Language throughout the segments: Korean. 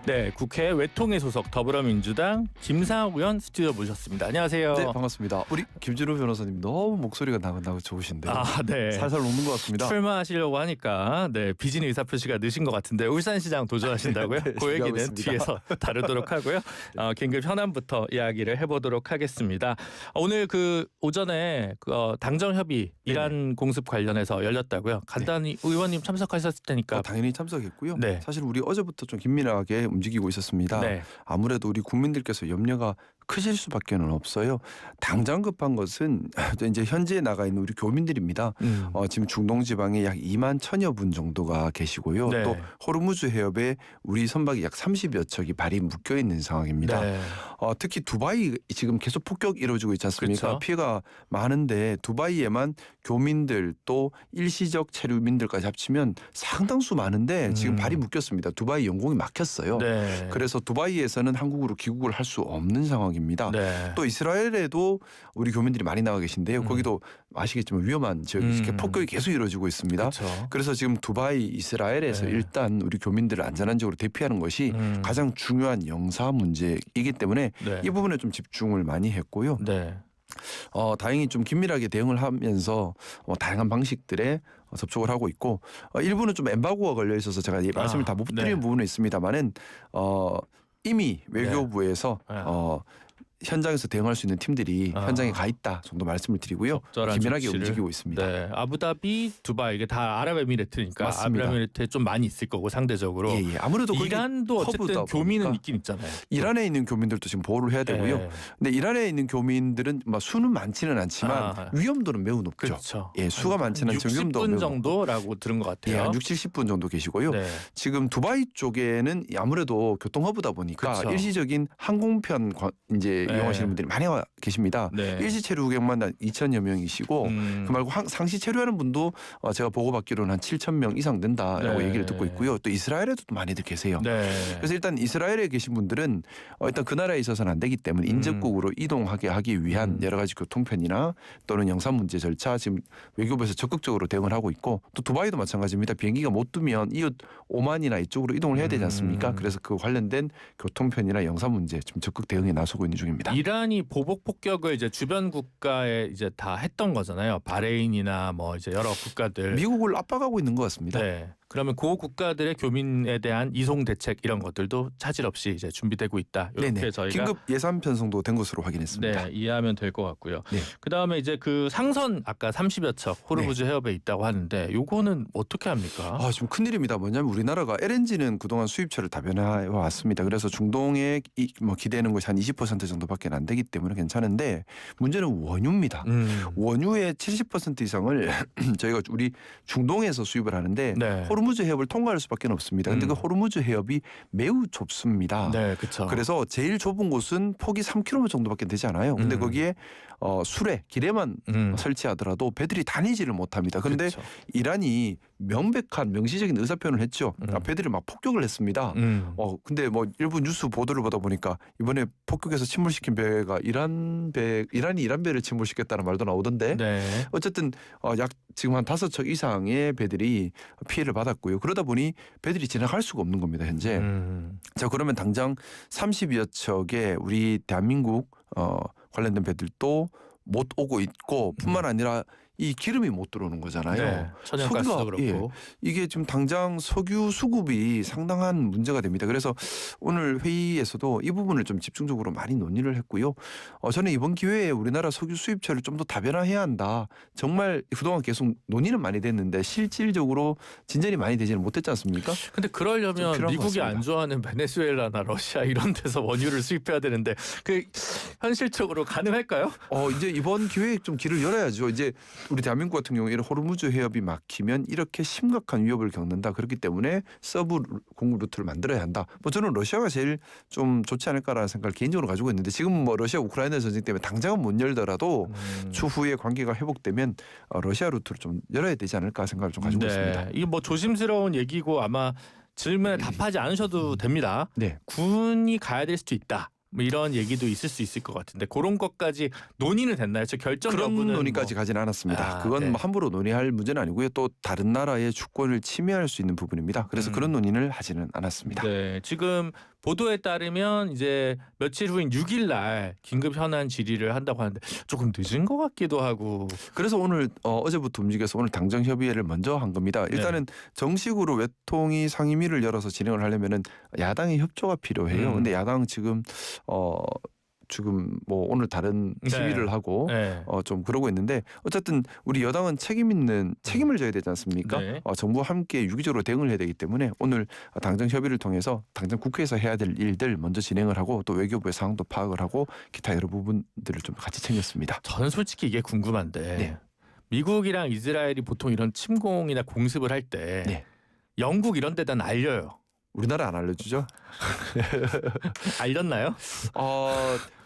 네, 국회 외통위 소속 더불어민주당 김상욱 의원 스튜디오 모셨습니다. 안녕하세요. 네, 반갑습니다. 우리 김준호 변호사님 너무 목소리가 나고 좋으신데요. 네. 살살 녹는 것 같습니다. 출마하시려고 하니까 비진 의사표시가 늦은 것 같은데 울산시장 도전하신다고요? 네, 그 얘기는 있습니다. 뒤에서 다루도록 하고요. 긴급 현안부터 이야기를 해보도록 하겠습니다. 오늘 오전에 당정 협의 이란 공습 관련해서 열렸다고요. 간단히 의원님 참석하셨을 테니까. 당연히 참석했고요. 네. 사실 우리 어제부터 좀 긴밀하게 움직이고 있었습니다. 네. 아무래도 우리 국민들께서 염려가 크실 수밖에는 없어요. 당장 급한 것은 이제 현지에 나가 있는 우리 교민들입니다. 지금 중동 지방에 약 2만 1천여 분 정도가 계시고요. 네. 또 호르무즈 해협에 우리 선박이 약 30여 척이 발이 묶여 있는 상황입니다. 네. 특히 두바이 지금 계속 폭격 이루어지고 있지 않습니까? 그렇죠. 피해가 많은데 두바이에만 교민들 또 일시적 체류민들까지 합치면 상당수 많은데 지금 발이 묶였습니다. 두바이 영공이 막혔어요. 네. 그래서 두바이에서는 한국으로 귀국을 할 수 없는 상황입니다. 네. 또 이스라엘에도 우리 교민들이 많이 나와 계신데요. 거기도 아시겠지만 위험한 지역이 폭격이 계속 이루어지고 있습니다. 그렇죠. 그래서 지금 두바이, 이스라엘에서 네. 일단 우리 교민들을 안전한 지역으로 대피하는 것이 가장 중요한 영사 문제이기 때문에 네. 이 부분에 좀 집중을 많이 했고요. 네. 다행히 좀 긴밀하게 대응을 하면서 다양한 방식들의 접촉을 하고 있고 일부는 좀 엠바고가 걸려 있어서 제가 말씀을 다 못 드리는 네. 부분은 있습니다만은 이미 외교부에서 네. 현장에서 대응할 수 있는 팀들이 아. 현장에 가 있다 정도 말씀을 드리고요. 적절한 긴밀하게 조치를. 움직이고 있습니다. 네, 아부다비, 두바이 이게 다 아랍에미리트니까 맞습니다. 아랍에미리트에 좀 많이 있을 거고 상대적으로. 예. 아무래도 거기 이란도 어쨌든 허브다 교민은 보니까 있긴 있잖아요. 이란에 있는 교민들도 지금 보호를 해야 되고요. 네. 근데 이란에 있는 교민들은 수는 많지는 않지만 위험도는 매우 높죠. 그렇죠. 예, 수가 많지는 않지만 위험도 60분 매우 정도라고 들은 것 예, 같아요. 한 60, 70분 정도 계시고요. 네. 지금 두바이 쪽에는 아무래도 교통허브다 보니까 그렇죠. 일시적인 항공편 이제 네. 이용하시는 분들이 많이 와 계십니다. 네. 일시 체류객만 2천여 명이시고 그 말고 상시 체류하는 분도 제가 보고받기로는 한 7천 명 이상 된다라고 네. 얘기를 듣고 있고요. 또 이스라엘에도 또 많이들 계세요. 네. 그래서 일단 이스라엘에 계신 분들은 일단 그 나라에 있어서는 안 되기 때문에 인접국으로 이동하게 하기 위한 여러 가지 교통편이나 또는 영산 문제 절차 지금 외교부에서 적극적으로 대응을 하고 있고 또 두바이도 마찬가지입니다. 비행기가 못 뜨면 이웃 오만이나 이쪽으로 이동을 해야 되지 않습니까? 그래서 그 관련된 교통편이나 영산 문제 지금 적극 대응에 나서고 있는 중입니다. 이란이 보복 폭격을 이제 주변 국가에 이제 다 했던 거잖아요. 바레인이나 뭐 이제 여러 국가들. 미국을 압박하고 있는 것 같습니다. 네. 그러면 그 국가들의 교민에 대한 이송 대책 이런 것들도 차질 없이 이제 준비되고 있다. 이렇게 네네. 저희가 긴급 예산 편성도 된 것으로 확인했습니다. 이해하면 될 것 같고요. 네. 그다음에 이제 그 상선 아까 30여 척 호르무즈 해협에 있다고 하는데 요거는 어떻게 합니까? 지금 큰일입니다. 뭐냐면 우리나라가 LNG는 그동안 수입처를 다변화해 왔습니다. 그래서 중동에 기대는 것이 한 20% 정도밖에 안 되기 때문에 괜찮은데 문제는 원유입니다. 원유의 70% 이상을 저희가 우리 중동에서 수입을 하는데 네. 호르무즈 해협을 통과할 수밖에 없습니다. 근데 그 호르무즈 해협이 매우 좁습니다. 네, 그렇죠. 그래서 제일 좁은 곳은 폭이 3km 정도밖에 되지 않아요. 근데 거기에 수레, 길에만 설치하더라도 배들이 다니지를 못합니다. 그런데 그쵸. 이란이 명백한 명시적인 의사표현을 했죠. 배들이 막 폭격을 했습니다. 근데 일부 뉴스 보도를 보다 보니까 이번에 폭격해서 침몰시킨 배가 이란이 이란 배를 침몰시켰다는 말도 나오던데. 네. 어쨌든 약 지금 한 5척 이상의 배들이 피해를 받았고요. 그러다 보니 배들이 지나갈 수가 없는 겁니다. 현재. 자, 그러면 당장 30여 척의 우리 대한민국 관련된 배들도 못 오고 있고 뿐만 아니라 이 기름이 못 들어오는 거잖아요. 네. 천연가스도 그렇고. 이게 지금 당장 석유 수급이 상당한 문제가 됩니다. 그래서 오늘 회의에서도 이 부분을 좀 집중적으로 많이 논의를 했고요. 저는 이번 기회에 우리나라 석유 수입처를 좀 더 다변화해야 한다. 정말 그동안 계속 논의는 많이 됐는데 실질적으로 진전이 많이 되지는 못했지 않습니까? 근데 그러려면 미국이 안 좋아하는 베네수엘라나 러시아 이런 데서 원유를 수입해야 되는데 그 현실적으로 가능할까요? 이제 이번 기회에 좀 길을 열어야죠. 이제 우리 대한민국 같은 경우에 호르무즈 해협이 막히면 이렇게 심각한 위협을 겪는다. 그렇기 때문에 서브 공급 루트를 만들어야 한다. 저는 러시아가 제일 좀 좋지 않을까라는 생각을 개인적으로 가지고 있는데 지금 러시아 우크라이나 전쟁 때문에 당장은 못 열더라도 추후에 관계가 회복되면 러시아 루트를 좀 열어야 되지 않을까 생각을 좀 가지고 있습니다. 이게 조심스러운 얘기고 아마 질문에 답하지 않으셔도 됩니다. 네. 군이 가야 될 수도 있다. 이런 얘기도 있을 수 있을 것 같은데 그런 것까지 논의는 됐나요? 저 결정 그런 여부는 논의까지 가지는 않았습니다. 그건 네. 함부로 논의할 문제는 아니고요. 또 다른 나라의 주권을 침해할 수 있는 부분입니다. 그래서 그런 논의를 하지는 않았습니다. 네, 지금 보도에 따르면 이제 며칠 후인 6일 날 긴급 현안 질의를 한다고 하는데 조금 늦은 것 같기도 하고. 그래서 오늘 어제부터 움직여서 오늘 당정 협의회를 먼저 한 겁니다. 일단은 정식으로 외통위 상임위를 열어서 진행을 하려면은 야당의 협조가 필요해요. 근데 야당 지금 뭐 오늘 다른 시위를 하고 좀 그러고 있는데 어쨌든 우리 여당은 책임을 져야 되지 않습니까? 네. 정부와 함께 유기적으로 대응을 해야 되기 때문에 오늘 당정 협의를 통해서 당장 국회에서 해야 될 일들 먼저 진행을 하고 또 외교부의 상황도 파악을 하고 기타 여러 부분들을 좀 같이 챙겼습니다. 저는 솔직히 이게 궁금한데 네. 미국이랑 이스라엘이 보통 이런 침공이나 공습을 할 때 네. 영국 이런 데다 알려요. 우리나라 안 알려주죠? 알렸나요?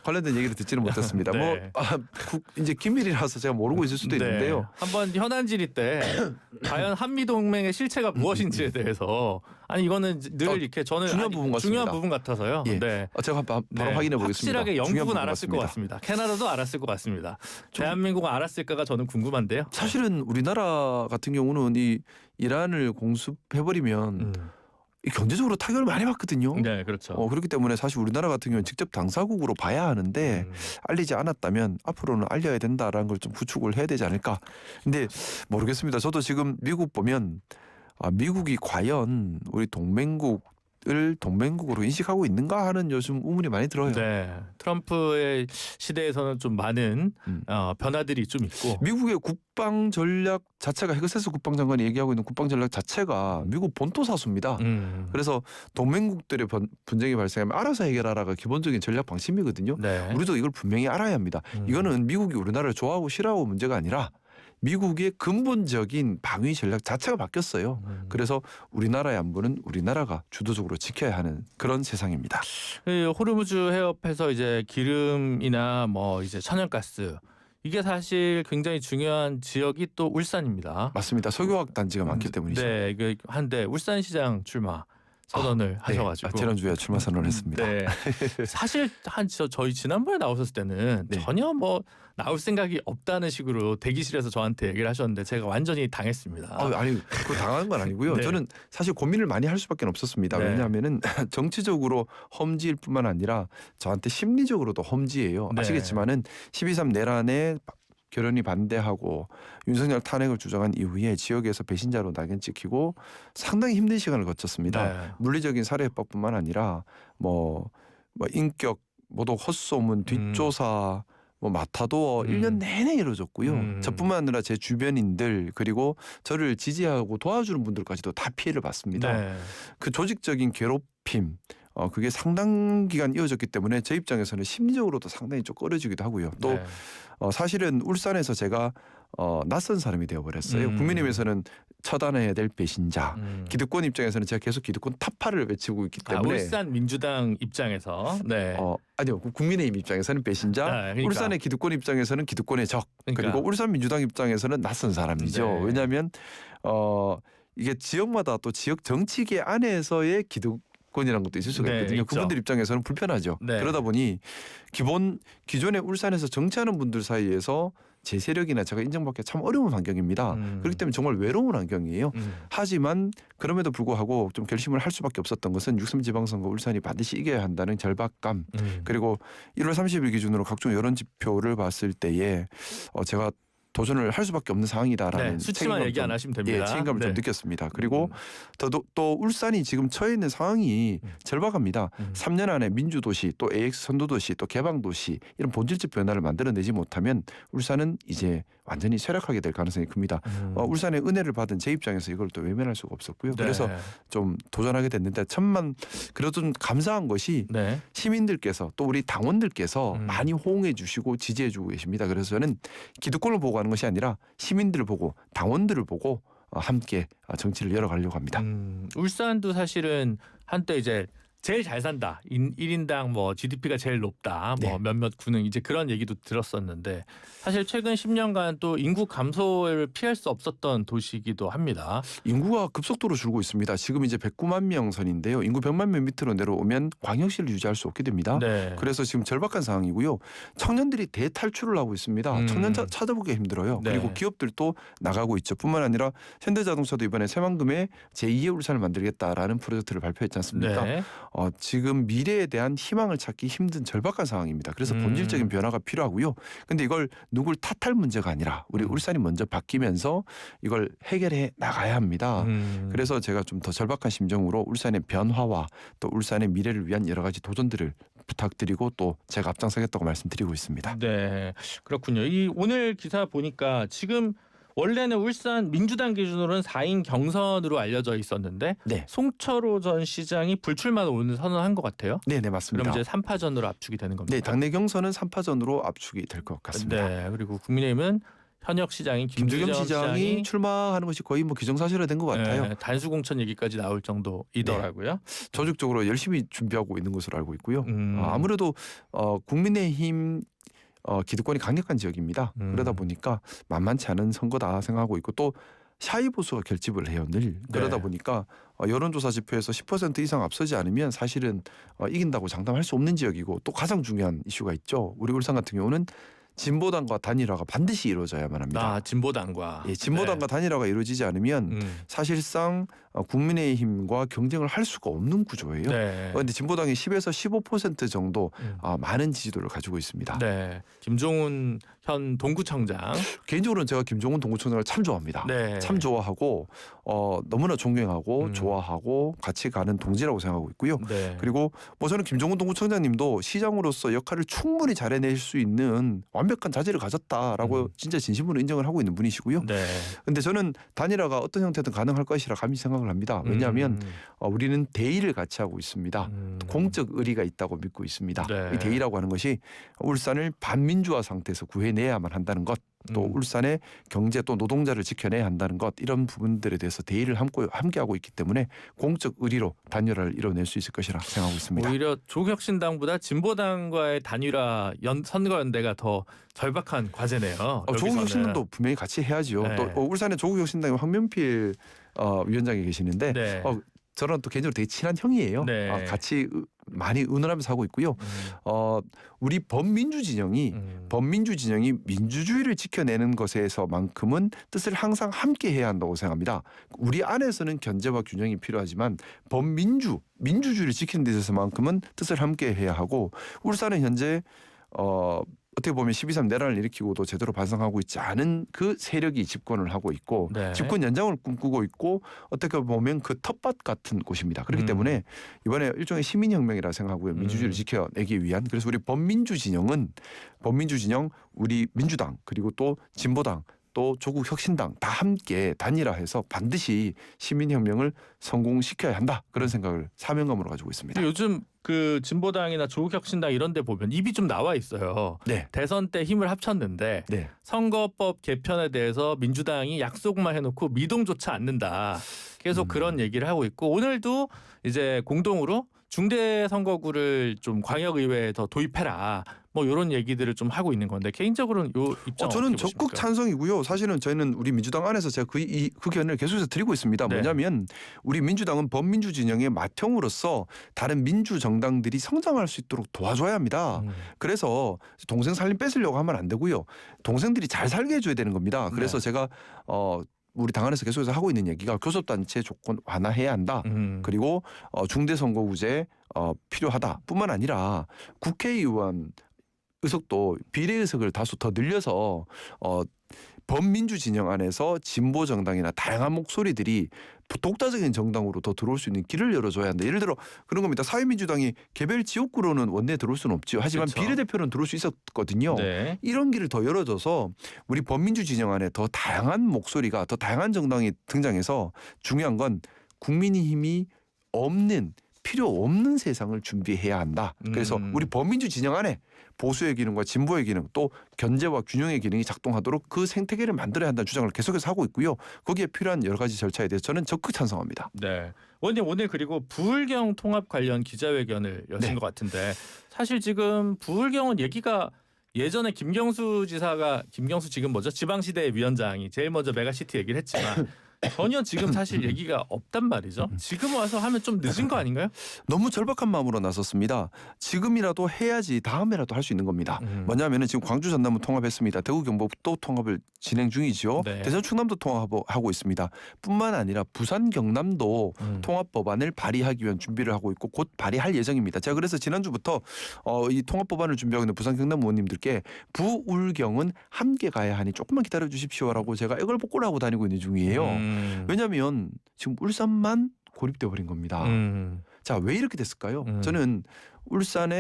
관련된 얘기를 듣지는 못했습니다. 네. 이제 기밀이라서 제가 모르고 있을 수도 있는데요. 한번 현안 질의 때 과연 한미 동맹의 실체가 무엇인지에 대해서 이거는 늘 이렇게 저는 중요한 부분 같습니다. 중요한 부분 같아서요. 예. 네. 제가 바로 확인해 보겠습니다. 확실하게 영국은 중요한 부분 알았을 것 같습니다. 캐나다도 알았을 것 같습니다. 대한민국은 알았을까가 저는 궁금한데요. 사실은 우리나라 같은 경우는 이 이란을 공습해버리면 이 경제적으로 타격을 많이 받거든요. 네, 그렇죠. 그렇기 때문에 사실 우리나라 같은 경우는 직접 당사국으로 봐야 하는데 알리지 않았다면 앞으로는 알려야 된다라는 걸 좀 구축을 해야 되지 않을까. 근데 모르겠습니다. 저도 지금 미국 보면 미국이 과연 우리 동맹국으로 인식하고 있는가 하는 요즘 의문이 많이 들어요. 네, 트럼프의 시대에서는 좀 많은 변화들이 좀 있고 미국의 국방 전략 자체가 헤그세스 국방장관이 얘기하고 있는 국방 전략 자체가 미국 본토 사수입니다. 그래서 동맹국들의 분쟁이 발생하면 알아서 해결하라가 기본적인 전략 방침이거든요. 네. 우리도 이걸 분명히 알아야 합니다. 이거는 미국이 우리나라를 좋아하고 싫어하고 문제가 아니라 미국의 근본적인 방위 전략 자체가 바뀌었어요. 그래서 우리나라의 안보는 우리나라가 주도적으로 지켜야 하는 그런 세상입니다. 호르무즈 해협에서 이제 기름이나 뭐 이제 천연가스 이게 사실 굉장히 중요한 지역이 또 울산입니다. 맞습니다. 석유화학 단지가 많기 때문이죠. 네, 한데 울산시장 출마 선언을 하셔가지고 지난주에 출마 선언했습니다. 네. 사실 저희 지난번에 나오셨을 때는 전혀 뭐 나올 생각이 없다는 식으로 대기실에서 저한테 얘기를 하셨는데 제가 완전히 당했습니다. 그거 당한 건 아니고요. 네. 저는 사실 고민을 많이 할 수밖에 없었습니다. 왜냐하면은 정치적으로 험지일 뿐만 아니라 저한테 심리적으로도 험지예요. 아시겠지만은 12.3 내란에 결연히 반대하고 윤석열 탄핵을 주장한 이후에 지역에서 배신자로 낙인 찍히고 상당히 힘든 시간을 거쳤습니다. 물리적인 살해 협박뿐만 아니라 뭐 인격 모독 헛소문 뒷조사 마타도어 1년 내내 이루어졌고요. 저뿐만 아니라 제 주변인들 그리고 저를 지지하고 도와주는 분들까지도 다 피해를 봤습니다. 그 조직적인 괴롭힘 그게 상당 기간 이어졌기 때문에 제 입장에서는 심리적으로도 상당히 좀 꺼려지기도 하고요. 또 사실은 울산에서 제가 낯선 사람이 되어버렸어요. 국민의힘에서는 처단해야 될 배신자. 기득권 입장에서는 제가 계속 기득권 타파를 외치고 있기 때문에 울산 민주당 입장에서 아니요. 국민의힘 입장에서는 배신자. 그러니까. 울산의 기득권 입장에서는 기득권의 적. 그리고 울산 민주당 입장에서는 낯선 사람이죠. 왜냐하면 이게 지역마다 또 지역 정치계 안에서의 기득권이라는 것도 있을 수가 있거든요. 그분들 입장에서는 불편하죠. 그러다 보니 기존에 울산에서 정치하는 분들 사이에서 제 세력이나 제가 인정받기 참 어려운 환경입니다. 그렇기 때문에 정말 외로운 환경이에요. 하지만 그럼에도 불구하고 좀 결심을 할 수밖에 없었던 것은 6.3 지방선거 울산이 반드시 이겨야 한다는 절박감 그리고 1월 30일 기준으로 각종 여론 지표를 봤을 때에 제가 도전을 할 수밖에 없는 상황이다라는 수치만 얘기 안 하시면 됩니다. 책임감을 좀 느꼈습니다. 그리고 또 울산이 지금 처해 있는 상황이 절박합니다. 3년 안에 민주도시 또 AX 선도도시 또 개방도시 이런 본질적 변화를 만들어내지 못하면 울산은 이제 완전히 쇠락하게 될 가능성이 큽니다. 울산의 은혜를 받은 제 입장에서 이걸 또 외면할 수가 없었고요. 그래서 좀 도전하게 됐는데 그래도 좀 감사한 것이 시민들께서 또 우리 당원들께서 많이 호응해 주시고 지지해 주고 계십니다. 그래서 저는 기득권을 보고 하는 것이 아니라 시민들을 보고 당원들을 보고 함께 정치를 열어가려고 합니다. 울산도 사실은 한때 이제 제일 잘 산다. 1인당 뭐 GDP가 제일 높다. 뭐 몇몇 구는 이제 그런 얘기도 들었었는데 사실 최근 10년간 또 인구 감소를 피할 수 없었던 도시이기도 합니다. 인구가 급속도로 줄고 있습니다. 지금 이제 109만 명 선인데요. 인구 100만 명 밑으로 내려오면 광역시를 유지할 수 없게 됩니다. 그래서 지금 절박한 상황이고요. 청년들이 대탈출을 하고 있습니다. 청년 찾아보기 힘들어요. 그리고 기업들도 나가고 있죠. 뿐만 아니라 현대자동차도 이번에 새만금에 제2의 울산을 만들겠다라는 프로젝트를 발표했지 않습니까? 지금 미래에 대한 희망을 찾기 힘든 절박한 상황입니다. 그래서 본질적인 변화가 필요하고요. 근데 이걸 누굴 탓할 문제가 아니라 우리 울산이 먼저 바뀌면서 이걸 해결해 나가야 합니다. 그래서 제가 좀 더 절박한 심정으로 울산의 변화와 또 울산의 미래를 위한 여러 가지 도전들을 부탁드리고 또 제가 앞장서겠다고 말씀드리고 있습니다. 네, 그렇군요. 이 오늘 기사 보니까 지금 원래는 울산 민주당 기준으로는 4인 경선으로 알려져 있었는데 네. 송철호 전 시장이 불출마를 오늘 선언한 것 같아요. 네, 맞습니다. 그럼 이제 3파전으로 압축이 되는 겁니다. 네, 당내 경선은 3파전으로 압축이 될 것 같습니다. 네, 그리고 국민의힘은 현역 시장인 김주겸 김주겸 시장이 출마하는 것이 거의 뭐 기정사실화된 것 같아요. 네, 단수 공천 얘기까지 나올 정도이더라고요. 조직적으로 열심히 준비하고 있는 것으로 알고 있고요. 음. 아무래도 국민의힘 기득권이 강력한 지역입니다. 그러다 보니까 만만치 않은 선거다 생각하고 있고 또 샤이 보수가 결집을 해요 늘. 그러다 네. 보니까 여론조사 지표에서 10% 이상 앞서지 않으면 사실은 이긴다고 장담할 수 없는 지역이고 또 가장 중요한 이슈가 있죠. 우리 울산 같은 경우는 진보당과 단일화가 반드시 이루어져야만 합니다. 진보당과. 예, 진보당과 단일화가 이루어지지 않으면 사실상 국민의힘과 경쟁을 할 수가 없는 구조예요. 네. 그런데 진보당이 10에서 15% 정도 많은 지지도를 가지고 있습니다. 네. 김종훈 현 동구청장. 개인적으로는 제가 김종훈 동구청장을 참 좋아합니다. 네. 참 좋아하고 너무나 존경하고 좋아하고 같이 가는 동지라고 생각하고 있고요. 네. 그리고 뭐 저는 김종훈 동구청장님도 시장으로서 역할을 충분히 잘해낼 수 있는 완벽한 자질을 가졌다라고 진짜 진심으로 인정을 하고 있는 분이시고요. 네. 근데 저는 단일화가 어떤 형태든 가능할 것이라 감히 생각을 합니다. 왜냐하면 우리는 대의를 같이 하고 있습니다. 공적 의리가 있다고 믿고 있습니다. 네. 이 대의라고 하는 것이 울산을 반민주화 상태에서 구해내야만 한다는 것, 또 울산의 경제 또 노동자를 지켜내야 한다는 것, 이런 부분들에 대해서 대의를 함께하고 있기 때문에 공적 의리로 단일화를 이뤄낼 수 있을 것이라 생각하고 있습니다. 오히려 조국혁신당보다 진보당과의 단일화 선거연대가 더 절박한 과제네요. 조국혁신당도 분명히 같이 해야죠. 네. 또 울산에 조국혁신당의 황면필 위원장이 계시는데 네. 저랑 또 개인적으로 되게 친한 형이에요. 네. 같이 많이 의논하면서 하고 있고요. 우리 범민주 진영이 민주주의를 지켜내는 것에서만큼은 뜻을 항상 함께 해야 한다고 생각합니다. 우리 안에서는 견제와 균형이 필요하지만 민주주의를 지키는 데 있어서만큼은 뜻을 함께 해야 하고 울산은 현재 어떻게 보면 12.3 내란을 일으키고도 제대로 반성하고 있지 않은 그 세력이 집권을 하고 있고 네. 집권 연장을 꿈꾸고 있고 어떻게 보면 그 텃밭 같은 곳입니다. 그렇기 때문에 이번에 일종의 시민혁명이라 생각하고요. 민주주의를 지켜내기 위한. 그래서 우리 범민주 진영 우리 민주당 그리고 또 진보당 또 조국혁신당 다 함께 단일화해서 반드시 시민혁명을 성공시켜야 한다. 그런 생각을 사명감으로 가지고 있습니다. 요즘 그 진보당이나 조국혁신당 이런 데 보면 입이 좀 나와 있어요. 네. 대선 때 힘을 합쳤는데 네. 선거법 개편에 대해서 민주당이 약속만 해놓고 미동조차 않는다. 계속 그런 얘기를 하고 있고 오늘도 이제 공동으로 중대선거구를 좀 광역의회에 더 도입해라. 뭐 이런 얘기들을 좀 하고 있는 건데 개인적으로는 요 입장 저는 어떻게 적극 보십니까? 찬성이고요. 사실은 저희는 우리 민주당 안에서 제가 그 견해를 계속해서 드리고 있습니다. 네. 뭐냐면 우리 민주당은 범민주 진영의 맏형으로서 다른 민주 정당들이 성장할 수 있도록 도와줘야 합니다. 그래서 동생 살림 뺏으려고 하면 안 되고요. 동생들이 잘 살게 해줘야 되는 겁니다. 그래서 제가 우리 당 안에서 계속해서 하고 있는 얘기가 교섭단체 조건 완화해야 한다. 그리고 중대선거구제 필요하다. 뿐만 아니라 국회의원 의석도 비례의석을 다소 더 늘려서 범민주 진영 안에서 진보 정당이나 다양한 목소리들이 독자적인 정당으로 더 들어올 수 있는 길을 열어줘야 한다. 예를 들어 그런 겁니다. 사회민주당이 개별 지역구로는 원내에 들어올 수는 없죠. 하지만 그렇죠. 비례대표는 들어올 수 있었거든요. 네. 이런 길을 더 열어줘서 우리 범민주 진영 안에 더 다양한 목소리가 더 다양한 정당이 등장해서 중요한 건 국민의힘이 필요 없는 세상을 준비해야 한다. 그래서 우리 범민주 진영 안에 보수의 기능과 진보의 기능 또 견제와 균형의 기능이 작동하도록 그 생태계를 만들어야 한다는 주장을 계속해서 하고 있고요. 거기에 필요한 여러 가지 절차에 대해서 저는 적극 찬성합니다. 네. 원님 오늘 그리고 부울경 통합 관련 기자회견을 여신 네. 것 같은데 사실 지금 부울경은 얘기가 예전에 김경수 지금 지방시대 위원장이 제일 먼저 메가시티 얘기를 했지만 전혀 지금 사실 얘기가 없단 말이죠. 지금 와서 하면 좀 늦은 거 아닌가요? 너무 절박한 마음으로 나섰습니다. 지금이라도 해야지 다음에라도 할 수 있는 겁니다. 뭐냐면은 지금 광주 전남은 통합했습니다. 대구 경북도 통합을 진행 중이죠. 네. 대전 충남도 통합하고 있습니다. 뿐만 아니라 부산 경남도 통합 법안을 발의하기 위한 준비를 하고 있고 곧 발의할 예정입니다. 제가 그래서 지난주부터 이 통합 법안을 준비하고 있는 부산 경남 의원님들께 부울경은 함께 가야 하니 조금만 기다려 주십시오라고 제가 애걸복걸을 하고 다니고 있는 중이에요. 왜냐하면 지금 울산만 고립돼 버린 겁니다. 자, 왜 이렇게 됐을까요? 저는 울산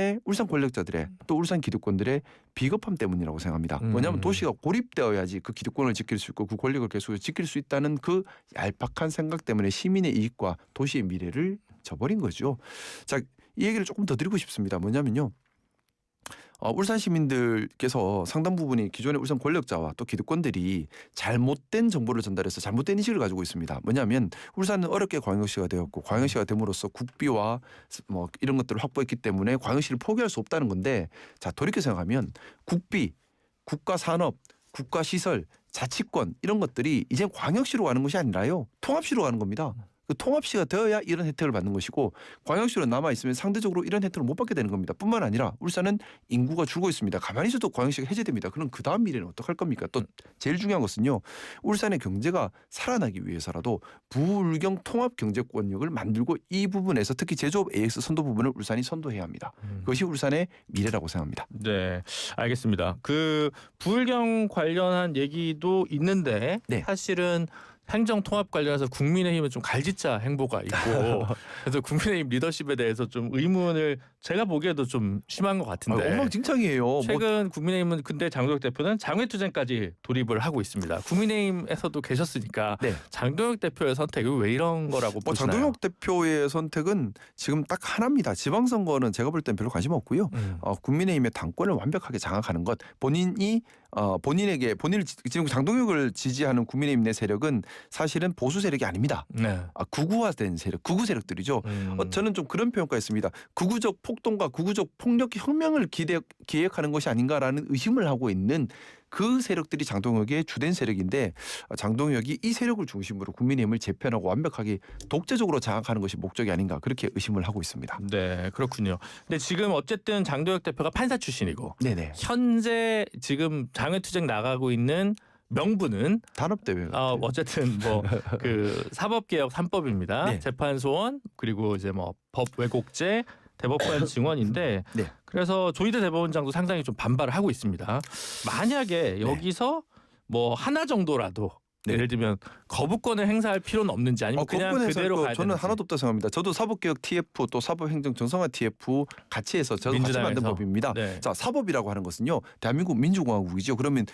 권력자들의 또 울산 기득권들의 비겁함 때문이라고 생각합니다. 뭐냐면 도시가 고립되어야지 그 기득권을 지킬 수 있고 그 권력을 계속 지킬 수 있다는 그 얄팍한 생각 때문에 시민의 이익과 도시의 미래를 저버린 거죠. 자, 이 얘기를 조금 더 드리고 싶습니다. 뭐냐면요. 울산 시민들께서 상당 부분이 기존의 울산 권력자와 또 기득권들이 잘못된 정보를 전달해서 잘못된 인식을 가지고 있습니다. 뭐냐면 울산은 어렵게 광역시가 되었고 광역시가 됨으로써 국비와 뭐 이런 것들을 확보했기 때문에 광역시를 포기할 수 없다는 건데, 자, 돌이켜 생각하면 국비, 국가산업, 국가시설, 자치권 이런 것들이 이제 광역시로 가는 것이 아니라요 통합시로 가는 겁니다. 그 통합시가 되어야 이런 혜택을 받는 것이고 광역시로 남아 있으면 상대적으로 이런 혜택을 못 받게 되는 겁니다. 뿐만 아니라 울산은 인구가 줄고 있습니다. 가만히 있어도 광역시가 해제됩니다. 그럼 그 다음 미래는 어떡할 겁니까? 또 제일 중요한 것은요. 울산의 경제가 살아나기 위해서라도 부울경 통합 경제권력을 만들고 이 부분에서 특히 제조업 AX 선도 부분을 울산이 선도해야 합니다. 그것이 울산의 미래라고 생각합니다. 네, 알겠습니다. 그 부울경 관련한 얘기도 있는데 네. 사실은 행정 통합 관련해서 국민의힘은 좀 갈짓자 행보가 있고 그래서 국민의힘 리더십에 대해서 좀 의문을 제가 보기에도 좀 심한 것 같은데 엉망진창이에요. 최근 국민의힘은 근데 장동혁 대표는 장외투쟁까지 돌입을 하고 있습니다. 국민의힘에서도 계셨으니까 네. 장동혁 대표의 선택이 왜 이런 거라고 보시나요? 장동혁 대표의 선택은 지금 딱 하나입니다. 지방선거는 제가 볼 땐 별로 관심 없고요. 국민의힘의 당권을 완벽하게 장악하는 것. 본인에게 지금 장동혁을 지지하는 국민의힘 내 세력은 사실은 보수 세력이 아닙니다. 네. 극우화된 세력, 극우 세력들이죠. 저는 좀 그런 표현가 있습니다. 극우적 폭동과 극우적 폭력 혁명을 기획하는 것이 아닌가라는 의심을 하고 있는 그 세력들이 장동혁의 주된 세력인데, 장동혁이 이 세력을 중심으로 국민의힘을 재편하고 완벽하게 독재적으로 장악하는 것이 목적이 아닌가 그렇게 의심을 하고 있습니다. 네, 그렇군요. 근데 지금 어쨌든 장동혁 대표가 판사 출신이고 네네. 현재 지금 장외투쟁 나가고 있는 명분은 단합대회. 어쨌든 뭐 그 사법개혁 3법입니다. 네. 재판 소원 그리고 이제 뭐 법 왜곡죄 대법관 증언인데 네. 그래서 조희대 대법원장도 상당히 좀 반발을 하고 있습니다. 만약에 여기서 뭐 하나 정도라도 네. 예를 들면 거부권을 행사할 필요는 없는지 아니면 그냥 거부권 그대로 행사할 거 가야 저는 되는지. 하나도 없다고 생각합니다. 저도 사법개혁 TF 또 사법행정 정상화 TF 같이 해서 저도 같이 만든 민주당에서. 법입니다. 네. 자, 사법이라고 하는 것은요, 대한민국 민주공화국이죠. 그러면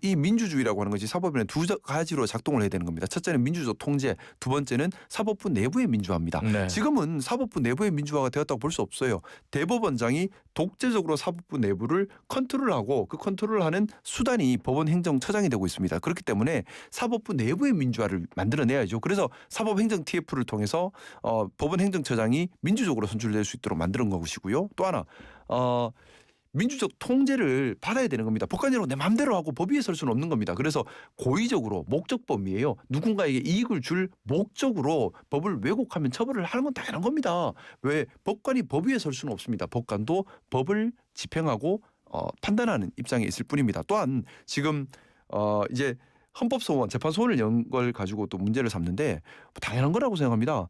이 민주주의라고 하는 것이 사법에는 두 가지로 작동을 해야 되는 겁니다. 첫째는 민주적 통제, 두 번째는 사법부 내부의 민주화입니다. 네. 지금은 사법부 내부의 민주화가 되었다고 볼 수 없어요. 대법원장이 독재적으로 사법부 내부를 컨트롤하고 그 컨트롤하는 수단이 법원행정처장이 되고 있습니다. 그렇기 때문에 사법부 내부의 민주화를 만들어내야죠. 그래서 사법행정 TF를 통해서 법원행정처장이 민주적으로 선출될 수 있도록 만드는 것이고요. 또 하나 민주적 통제를 받아야 되는 겁니다. 법관이라고 내 마음대로 하고 법 위에 설 수는 없는 겁니다. 그래서 고의적으로 목적범위예요. 누군가에게 이익을 줄 목적으로 법을 왜곡하면 처벌을 하는 건 당연한 겁니다. 왜 법관이 법 위에 설 수는 없습니다. 법관도 법을 집행하고 판단하는 입장에 있을 뿐입니다. 또한 지금 이제 헌법소원, 재판소원을 연 걸 가지고 또 문제를 삼는데 당연한 거라고 생각합니다.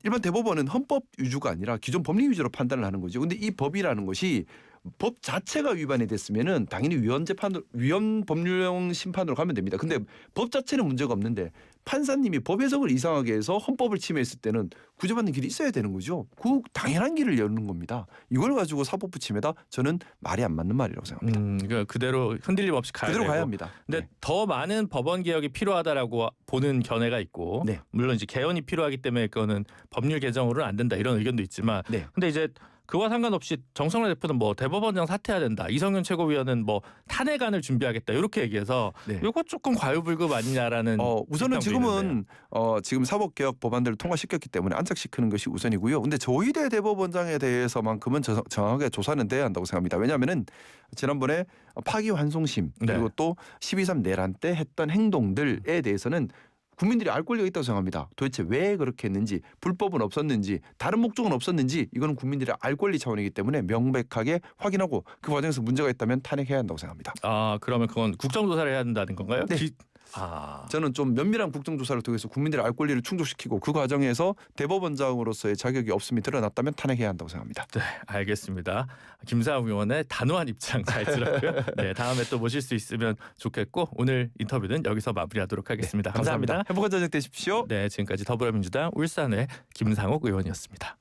일반 대법원은 헌법 위주가 아니라 기존 법리 위주로 판단을 하는 거죠. 근데 이 법이라는 것이 법 자체가 위반이 됐으면은 당연히 위헌 법률형 심판으로 가면 됩니다. 근데 법 자체는 문제가 없는데 판사님이 법 해석을 이상하게 해서 헌법을 침해했을 때는 구제받는 길이 있어야 되는 거죠. 그 당연한 길을 여는 겁니다. 이걸 가지고 사법부 침해다? 저는 말이 안 맞는 말이라고 생각합니다. 그러니까 그대로 흔들림 없이 가야 그대로 되고. 가야 합니다. 근데 네. 더 많은 법원 개혁이 필요하다라고 보는 견해가 있고 네. 물론 이제 개헌이 필요하기 때문에 그거는 법률 개정으로는 안 된다 이런 의견도 있지만 네. 근데 이제 그와 상관없이 정성래 대표는 뭐 대법원장 사퇴해야 된다. 이성윤 최고위원은 뭐 탄핵안을 준비하겠다. 이렇게 얘기해서 네. 이거 조금 과유불급 아니냐라는 우선은 입장도 지금은 있는데요. 지금 사법개혁 법안들을 통과시켰기 때문에 안착시키는 것이 우선이고요. 근데 조희대 대법원장에 대해서만큼은 정확하게 조사는 돼야 한다고 생각합니다. 왜냐하면은 지난번에 파기환송심 그리고 네. 또 12.3 내란 때 했던 행동들에 대해서는 국민들이 알 권리가 있다고 생각합니다. 도대체 왜 그렇게 했는지, 불법은 없었는지, 다른 목적은 없었는지 이거는 국민들이 알 권리 차원이기 때문에 명백하게 확인하고 그 과정에서 문제가 있다면 탄핵해야 한다고 생각합니다. 아 그러면 그건 국정조사를 해야 한다는 건가요? 네. 저는 좀 면밀한 국정조사를 통해서 국민들의 알 권리를 충족시키고 그 과정에서 대법원장으로서의 자격이 없음이 드러났다면 탄핵해야 한다고 생각합니다. 네, 알겠습니다. 김상욱 의원의 단호한 입장 잘 들었고요. 네, 다음에 또 모실 수 있으면 좋겠고 오늘 인터뷰는 여기서 마무리하도록 하겠습니다. 감사합니다. 행복한 저녁 되십시오. 네, 지금까지 더불어민주당 울산의 김상욱 의원이었습니다.